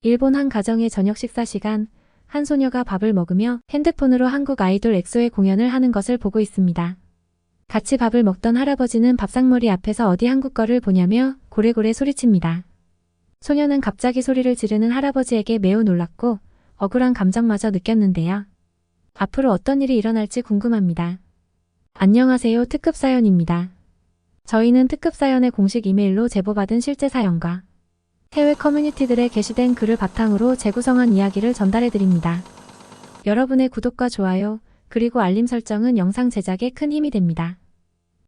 일본 한 가정의 저녁 식사 시간, 한 소녀가 밥을 먹으며 핸드폰으로 한국 아이돌 엑소의 공연을 하는 것을 보고 있습니다. 같이 밥을 먹던 할아버지는 밥상머리 앞에서 어디 한국 거를 보냐며 고래고래 소리칩니다. 소녀는 갑자기 소리를 지르는 할아버지에게 매우 놀랐고 억울한 감정마저 느꼈는데요. 앞으로 어떤 일이 일어날지 궁금합니다. 안녕하세요. 특급 사연입니다. 저희는 특급 사연의 공식 이메일로 제보받은 실제 사연과 해외 커뮤니티들에 게시된 글을 바탕으로 재구성한 이야기를 전달해드립니다. 여러분의 구독과 좋아요, 그리고 알림 설정은 영상 제작에 큰 힘이 됩니다.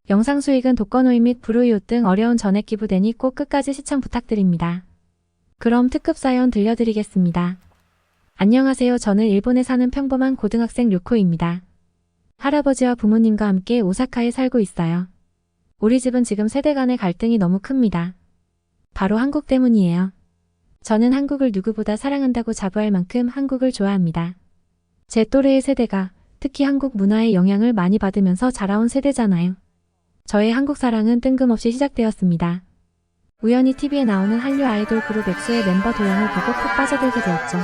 영상 수익은 독거노인 및 불우이웃 등 어려운 전액 기부되니 꼭 끝까지 시청 부탁드립니다. 그럼 특급 사연 들려드리겠습니다. 안녕하세요. 저는 일본에 사는 평범한 고등학생 류코입니다. 할아버지와 부모님과 함께 오사카에 살고 있어요. 우리 집은 지금 세대 간의 갈등이 너무 큽니다. 바로 한국 때문이에요. 저는 한국을 누구보다 사랑한다고 자부할 만큼 한국을 좋아합니다. 제 또래의 세대가 특히 한국 문화의 영향을 많이 받으면서 자라온 세대잖아요. 저의 한국 사랑은 뜬금없이 시작되었습니다. 우연히 TV에 나오는 한류 아이돌 그룹 엑소의 멤버 도영을 보고 푹 빠져들게 되었죠.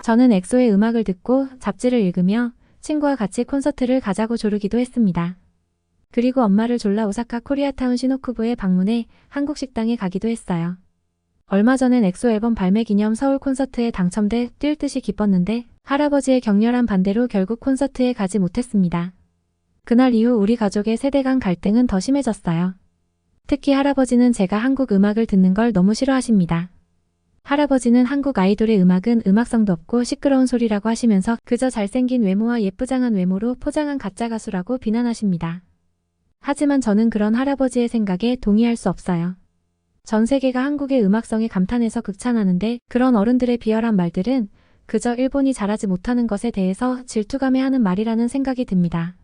저는 엑소의 음악을 듣고 잡지를 읽으며 친구와 같이 콘서트를 가자고 조르기도 했습니다. 그리고 엄마를 졸라 오사카 코리아타운 시노쿠보에 방문해 한국 식당에 가기도 했어요. 얼마 전엔 엑소 앨범 발매 기념 서울 콘서트에 당첨돼 뛸 듯이 기뻤는데 할아버지의 격렬한 반대로 결국 콘서트에 가지 못했습니다. 그날 이후 우리 가족의 세대 간 갈등은 더 심해졌어요. 특히 할아버지는 제가 한국 음악을 듣는 걸 너무 싫어하십니다. 할아버지는 한국 아이돌의 음악은 음악성도 없고 시끄러운 소리라고 하시면서 그저 잘생긴 외모와 예쁘장한 외모로 포장한 가짜 가수라고 비난하십니다. 하지만 저는 그런 할아버지의 생각에 동의할 수 없어요. 전 세계가 한국의 음악성에 감탄해서 극찬하는데 그런 어른들의 비열한 말들은 그저 일본이 잘하지 못하는 것에 대해서 질투감에 하는 말이라는 생각이 듭니다.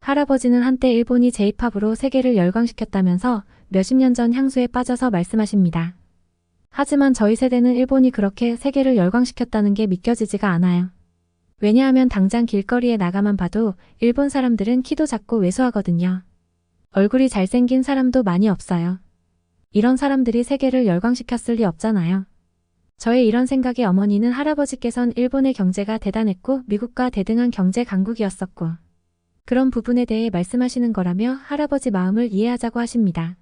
할아버지는 한때 일본이 J-팝으로 세계를 열광시켰다면서 몇십 년 전 향수에 빠져서 말씀하십니다. 하지만 저희 세대는 일본이 그렇게 세계를 열광시켰다는 게 믿겨지지가 않아요. 왜냐하면 당장 길거리에 나가만 봐도 일본 사람들은 키도 작고 왜소하거든요. 얼굴이 잘생긴 사람도 많이 없어요. 이런 사람들이 세계를 열광시켰을 리 없잖아요. 저의 이런 생각에 어머니는 할아버지께선 일본의 경제가 대단했고 미국과 대등한 경제 강국이었었고 그런 부분에 대해 말씀하시는 거라며 할아버지 마음을 이해하자고 하십니다.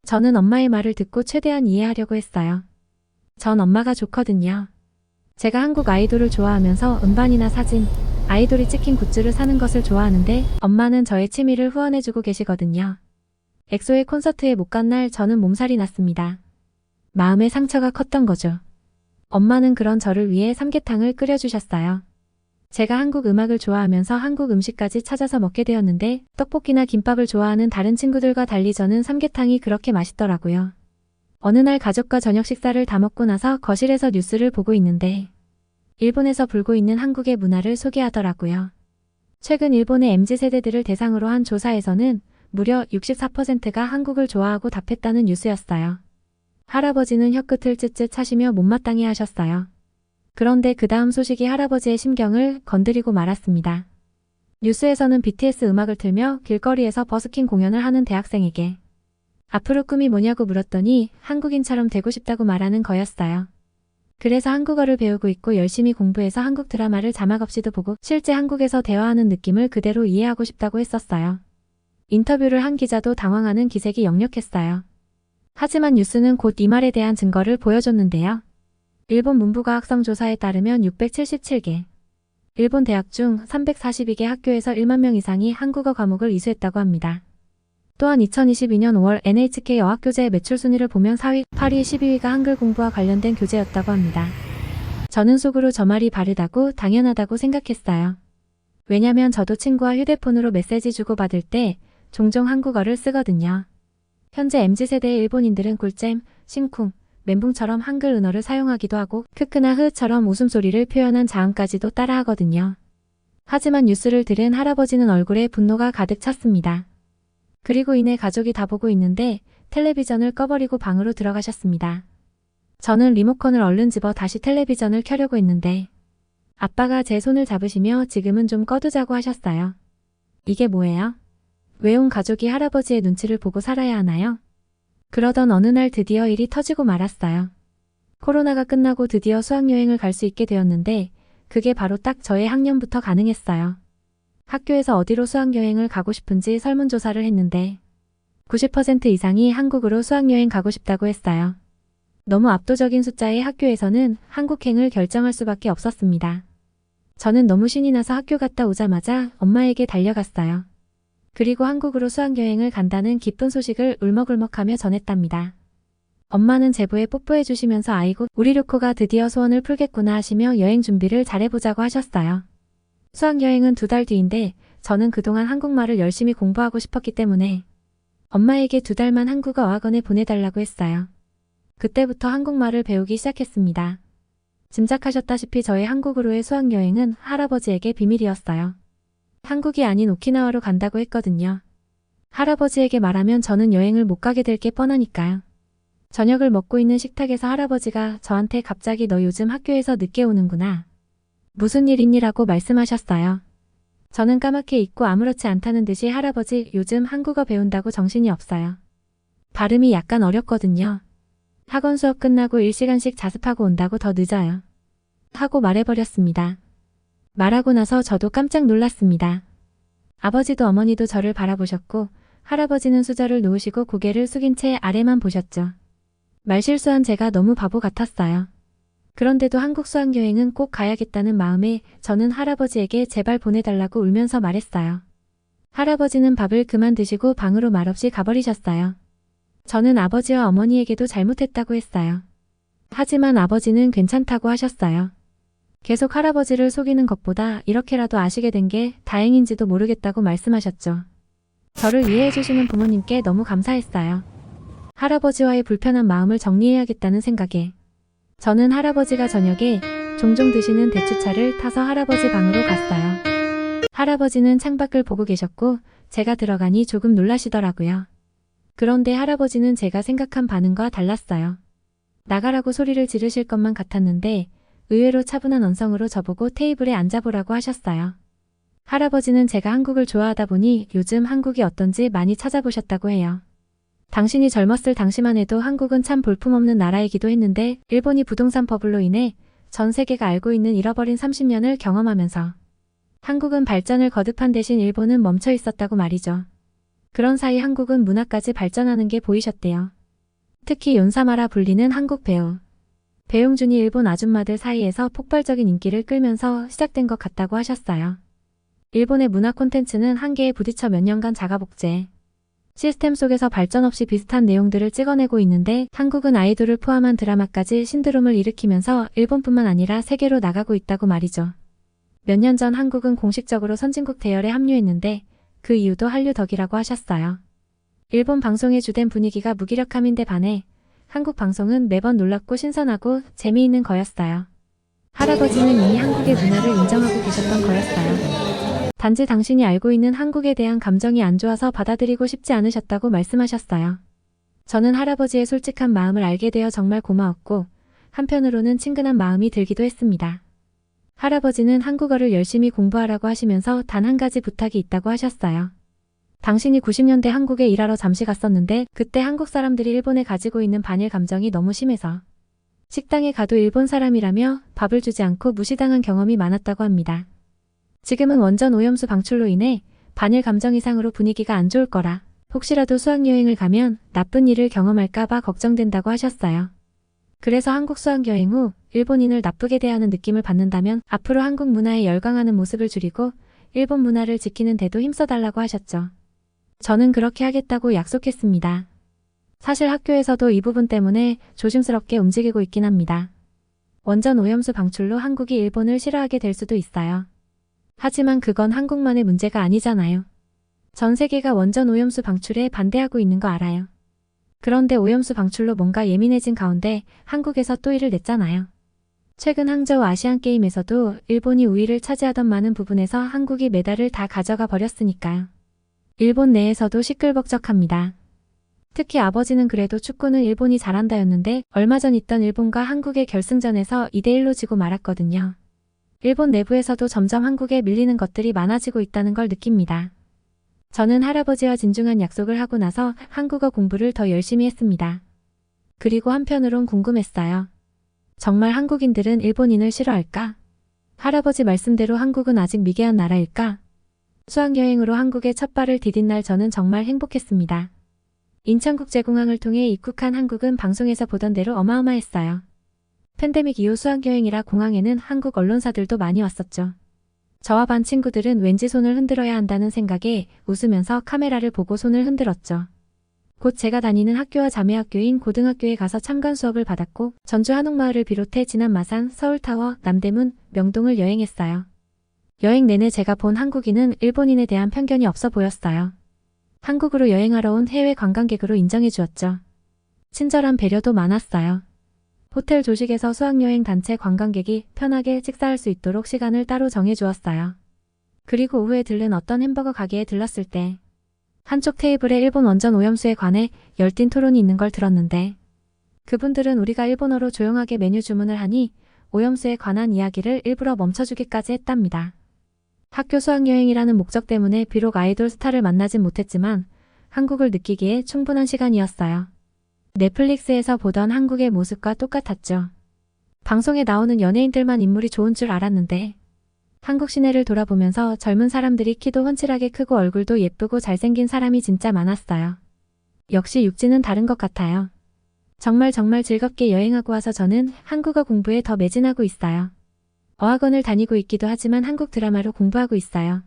저는 엄마의 말을 듣고 최대한 이해하려고 했어요. 전 엄마가 좋거든요. 제가 한국 아이돌을 좋아하면서 음반이나 사진, 아이돌이 찍힌 굿즈를 사는 것을 좋아하는데 엄마는 저의 취미를 후원해주고 계시거든요. 엑소의 콘서트에 못 간 날 저는 몸살이 났습니다. 마음의 상처가 컸던 거죠. 엄마는 그런 저를 위해 삼계탕을 끓여주셨어요. 제가 한국 음악을 좋아하면서 한국 음식까지 찾아서 먹게 되었는데 떡볶이나 김밥을 좋아하는 다른 친구들과 달리 저는 삼계탕이 그렇게 맛있더라고요. 어느 날 가족과 저녁 식사를 다 먹고 나서 거실에서 뉴스를 보고 있는데 일본에서 불고 있는 한국의 문화를 소개하더라고요. 최근 일본의 MZ세대들을 대상으로 한 조사에서는 무려 64%가 한국을 좋아하고 답했다는 뉴스였어요. 할아버지는 혀끝을 쯧쯧 차시며 못마땅해 하셨어요. 그런데 그 다음 소식이 할아버지의 심경을 건드리고 말았습니다. 뉴스에서는 BTS 음악을 틀며 길거리에서 버스킹 공연을 하는 대학생에게 앞으로 꿈이 뭐냐고 물었더니 한국인처럼 되고 싶다고 말하는 거였어요. 그래서 한국어를 배우고 있고 열심히 공부해서 한국 드라마를 자막 없이도 보고 실제 한국에서 대화하는 느낌을 그대로 이해하고 싶다고 했었어요. 인터뷰를 한 기자도 당황하는 기색이 역력했어요. 하지만 뉴스는 곧 이 말에 대한 증거를 보여줬는데요. 일본 문부과학성 조사에 따르면 677개, 일본 대학 중 342개 학교에서 1만 명 이상이 한국어 과목을 이수했다고 합니다. 또한 2022년 5월 NHK 어학교재 매출 순위를 보면 4위, 8위, 12위가 한글 공부와 관련된 교재였다고 합니다. 저는 속으로 저 말이 바르다고 당연하다고 생각했어요. 왜냐면 저도 친구와 휴대폰으로 메시지 주고받을 때 종종 한국어를 쓰거든요. 현재 MZ세대의 일본인들은 꿀잼, 심쿵, 멘붕처럼 한글 은어를 사용하기도 하고 크크나 흐흐처럼 웃음소리를 표현한 자음까지도 따라하거든요. 하지만 뉴스를 들은 할아버지는 얼굴에 분노가 가득 찼습니다. 그리고 이내 가족이 다 보고 있는데 텔레비전을 꺼버리고 방으로 들어가셨습니다. 저는 리모컨을 얼른 집어 다시 텔레비전을 켜려고 했는데 아빠가 제 손을 잡으시며 지금은 좀 꺼두자고 하셨어요. 이게 뭐예요? 왜 온 가족이 할아버지의 눈치를 보고 살아야 하나요? 그러던 어느 날 드디어 일이 터지고 말았어요. 코로나가 끝나고 드디어 수학여행을 갈 수 있게 되었는데 그게 바로 딱 저의 학년부터 가능했어요. 학교에서 어디로 수학여행을 가고 싶은지 설문조사를 했는데 90% 이상이 한국으로 수학여행 가고 싶다고 했어요. 너무 압도적인 숫자의 학교에서는 한국행을 결정할 수밖에 없었습니다. 저는 너무 신이 나서 학교 갔다 오자마자 엄마에게 달려갔어요. 그리고 한국으로 수학여행을 간다는 기쁜 소식을 울먹울먹하며 전했답니다. 엄마는 제보에 뽀뽀해 주시면서 아이고 우리 류코가 드디어 소원을 풀겠구나 하시며 여행 준비를 잘해보자고 하셨어요. 수학여행은 2달 뒤인데 저는 그동안 한국말을 열심히 공부하고 싶었기 때문에 엄마에게 2달만 한국어 어학원에 보내달라고 했어요. 그때부터 한국말을 배우기 시작했습니다. 짐작하셨다시피 저의 한국으로의 수학여행은 할아버지에게 비밀이었어요. 한국이 아닌 오키나와로 간다고 했거든요. 할아버지에게 말하면 저는 여행을 못 가게 될 게 뻔하니까요. 저녁을 먹고 있는 식탁에서 할아버지가 저한테 갑자기 너 요즘 학교에서 늦게 오는구나. 무슨 일 있니라고 말씀하셨어요. 저는 까맣게 잊고 아무렇지 않다는 듯이 할아버지 요즘 한국어 배운다고 정신이 없어요. 발음이 약간 어렵거든요. 학원 수업 끝나고 1시간씩 자습하고 온다고 더 늦어요. 하고 말해버렸습니다. 말하고 나서 저도 깜짝 놀랐습니다. 아버지도 어머니도 저를 바라보셨고 할아버지는 수저를 놓으시고 고개를 숙인 채 아래만 보셨죠. 말실수한 제가 너무 바보 같았어요. 그런데도 한국 수학여행은 꼭 가야겠다는 마음에 저는 할아버지에게 제발 보내달라고 울면서 말했어요. 할아버지는 밥을 그만 드시고 방으로 말없이 가버리셨어요. 저는 아버지와 어머니에게도 잘못했다고 했어요. 하지만 아버지는 괜찮다고 하셨어요. 계속 할아버지를 속이는 것보다 이렇게라도 아시게 된 게 다행인지도 모르겠다고 말씀하셨죠. 저를 이해해 주시는 부모님께 너무 감사했어요. 할아버지와의 불편한 마음을 정리해야겠다는 생각에 저는 할아버지가 저녁에 종종 드시는 대추차를 타서 할아버지 방으로 갔어요. 할아버지는 창밖을 보고 계셨고 제가 들어가니 조금 놀라시더라고요. 그런데 할아버지는 제가 생각한 반응과 달랐어요. 나가라고 소리를 지르실 것만 같았는데 의외로 차분한 언성으로 저보고 테이블에 앉아보라고 하셨어요. 할아버지는 제가 한국을 좋아하다 보니 요즘 한국이 어떤지 많이 찾아보셨다고 해요. 당신이 젊었을 당시만 해도 한국은 참 볼품없는 나라이기도 했는데 일본이 부동산 버블로 인해 전 세계가 알고 있는 잃어버린 30년을 경험하면서 한국은 발전을 거듭한 대신 일본은 멈춰 있었다고 말이죠. 그런 사이 한국은 문화까지 발전하는 게 보이셨대요. 특히 연사마라 불리는 한국 배우. 배용준이 일본 아줌마들 사이에서 폭발적인 인기를 끌면서 시작된 것 같다고 하셨어요. 일본의 문화 콘텐츠는 한계에 부딪혀 몇 년간 자가복제 시스템 속에서 발전 없이 비슷한 내용들을 찍어내고 있는데 한국은 아이돌을 포함한 드라마까지 신드롬을 일으키면서 일본뿐만 아니라 세계로 나가고 있다고 말이죠. 몇 년 전 한국은 공식적으로 선진국 대열에 합류했는데 그 이유도 한류 덕이라고 하셨어요. 일본 방송의 주된 분위기가 무기력함인데 반해 한국 방송은 매번 놀랍고 신선하고 재미있는 거였어요. 할아버지는 이미 한국의 문화를 인정하고 계셨던 거였어요. 단지 당신이 알고 있는 한국에 대한 감정이 안 좋아서 받아들이고 싶지 않으셨다고 말씀하셨어요. 저는 할아버지의 솔직한 마음을 알게 되어 정말 고마웠고 한편으로는 친근한 마음이 들기도 했습니다. 할아버지는 한국어를 열심히 공부하라고 하시면서 단 한 가지 부탁이 있다고 하셨어요. 당신이 90년대 한국에 일하러 잠시 갔었는데 그때 한국 사람들이 일본에 가지고 있는 반일 감정이 너무 심해서 식당에 가도 일본 사람이라며 밥을 주지 않고 무시당한 경험이 많았다고 합니다. 지금은 원전 오염수 방출로 인해 반일 감정 이상으로 분위기가 안 좋을 거라 혹시라도 수학여행을 가면 나쁜 일을 경험할까봐 걱정된다고 하셨어요. 그래서 한국 수학여행 후 일본인을 나쁘게 대하는 느낌을 받는다면 앞으로 한국 문화에 열광하는 모습을 줄이고 일본 문화를 지키는 데도 힘써달라고 하셨죠. 저는 그렇게 하겠다고 약속했습니다. 사실 학교에서도 이 부분 때문에 조심스럽게 움직이고 있긴 합니다. 원전 오염수 방출로 한국이 일본을 싫어하게 될 수도 있어요. 하지만 그건 한국만의 문제가 아니잖아요. 전 세계가 원전 오염수 방출에 반대하고 있는 거 알아요. 그런데 오염수 방출로 뭔가 예민해진 가운데 한국에서 또 일을 냈잖아요. 최근 항저우 아시안게임에서도 일본이 우위를 차지하던 많은 부분에서 한국이 메달을 다 가져가 버렸으니까요. 일본 내에서도 시끌벅적합니다. 특히 아버지는 그래도 축구는 일본이 잘한다였는데 얼마 전 있던 일본과 한국의 결승전에서 2대1로 지고 말았거든요. 일본 내부에서도 점점 한국에 밀리는 것들이 많아지고 있다는 걸 느낍니다. 저는 할아버지와 진중한 약속을 하고 나서 한국어 공부를 더 열심히 했습니다. 그리고 한편으론 궁금했어요. 정말 한국인들은 일본인을 싫어할까? 할아버지 말씀대로 한국은 아직 미개한 나라일까? 수학여행으로 한국에 첫 발을 디딘 날 저는 정말 행복했습니다. 인천국제공항을 통해 입국한 한국은 방송에서 보던 대로 어마어마했어요. 팬데믹 이후 수학여행이라 공항에는 한국 언론사들도 많이 왔었죠. 저와 반 친구들은 왠지 손을 흔들어야 한다는 생각에 웃으면서 카메라를 보고 손을 흔들었죠. 곧 제가 다니는 학교와 자매학교인 고등학교에 가서 참관 수업을 받았고 전주 한옥마을을 비롯해 지난 마산, 서울타워, 남대문, 명동을 여행했어요. 여행 내내 제가 본 한국인은 일본인에 대한 편견이 없어 보였어요. 한국으로 여행하러 온 해외 관광객으로 인정해 주었죠. 친절한 배려도 많았어요. 호텔 조식에서 수학여행 단체 관광객이 편하게 식사할 수 있도록 시간을 따로 정해 주었어요. 그리고 오후에 들른 어떤 햄버거 가게에 들렀을 때 한쪽 테이블에 일본 원전 오염수에 관해 열띤 토론이 있는 걸 들었는데 그분들은 우리가 일본어로 조용하게 메뉴 주문을 하니 오염수에 관한 이야기를 일부러 멈춰주기까지 했답니다. 학교 수학여행이라는 목적 때문에 비록 아이돌 스타를 만나진 못했지만 한국을 느끼기에 충분한 시간이었어요. 넷플릭스에서 보던 한국의 모습과 똑같았죠. 방송에 나오는 연예인들만 인물이 좋은 줄 알았는데 한국 시내를 돌아보면서 젊은 사람들이 키도 훤칠하게 크고 얼굴도 예쁘고 잘생긴 사람이 진짜 많았어요. 역시 육지는 다른 것 같아요. 정말 즐겁게 여행하고 와서 저는 한국어 공부에 더 매진하고 있어요. 어학원을 다니고 있기도 하지만 한국 드라마로 공부하고 있어요.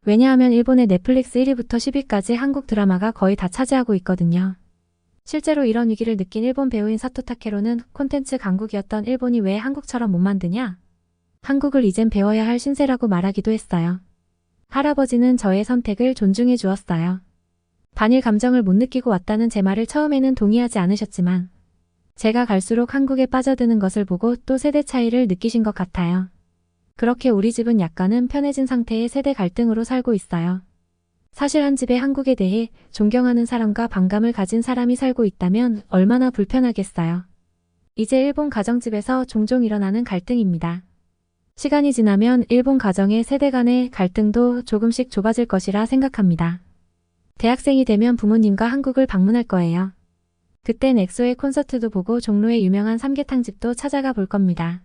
왜냐하면 일본의 넷플릭스 1위부터 10위까지 한국 드라마가 거의 다 차지하고 있거든요. 실제로 이런 위기를 느낀 일본 배우인 사토 타케로는 콘텐츠 강국이었던 일본이 왜 한국처럼 못 만드냐? 한국을 이젠 배워야 할 신세라고 말하기도 했어요. 할아버지는 저의 선택을 존중해 주었어요. 반일 감정을 못 느끼고 왔다는 제 말을 처음에는 동의하지 않으셨지만 제가 갈수록 한국에 빠져드는 것을 보고 또 세대 차이를 느끼신 것 같아요. 그렇게 우리 집은 약간은 편해진 상태의 세대 갈등으로 살고 있어요. 사실 한 집에 한국에 대해 존경하는 사람과 반감을 가진 사람이 살고 있다면 얼마나 불편하겠어요. 이제 일본 가정집에서 종종 일어나는 갈등입니다. 시간이 지나면 일본 가정의 세대 간의 갈등도 조금씩 좁아질 것이라 생각합니다. 대학생이 되면 부모님과 한국을 방문할 거예요. 그땐 엑소의 콘서트도 보고 종로의 유명한 삼계탕집도 찾아가 볼 겁니다.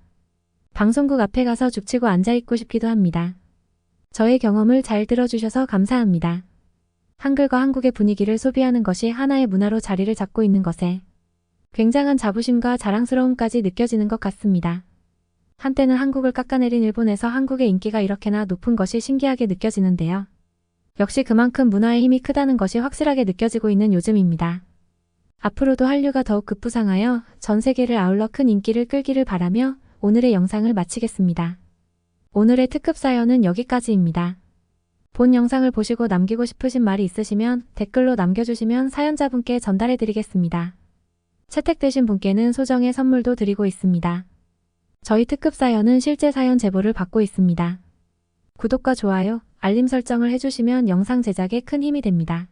방송국 앞에 가서 죽치고 앉아있고 싶기도 합니다. 저의 경험을 잘 들어주셔서 감사합니다. 한글과 한국의 분위기를 소비하는 것이 하나의 문화로 자리를 잡고 있는 것에 굉장한 자부심과 자랑스러움까지 느껴지는 것 같습니다. 한때는 한국을 깎아내린 일본에서 한국의 인기가 이렇게나 높은 것이 신기하게 느껴지는데요. 역시 그만큼 문화의 힘이 크다는 것이 확실하게 느껴지고 있는 요즘입니다. 앞으로도 한류가 더욱 급부상하여 전 세계를 아울러 큰 인기를 끌기를 바라며 오늘의 영상을 마치겠습니다. 오늘의 특급 사연은 여기까지입니다. 본 영상을 보시고 남기고 싶으신 말이 있으시면 댓글로 남겨주시면 사연자분께 전달해드리겠습니다. 채택되신 분께는 소정의 선물도 드리고 있습니다. 저희 특급 사연은 실제 사연 제보를 받고 있습니다. 구독과 좋아요, 알림 설정을 해주시면 영상 제작에 큰 힘이 됩니다.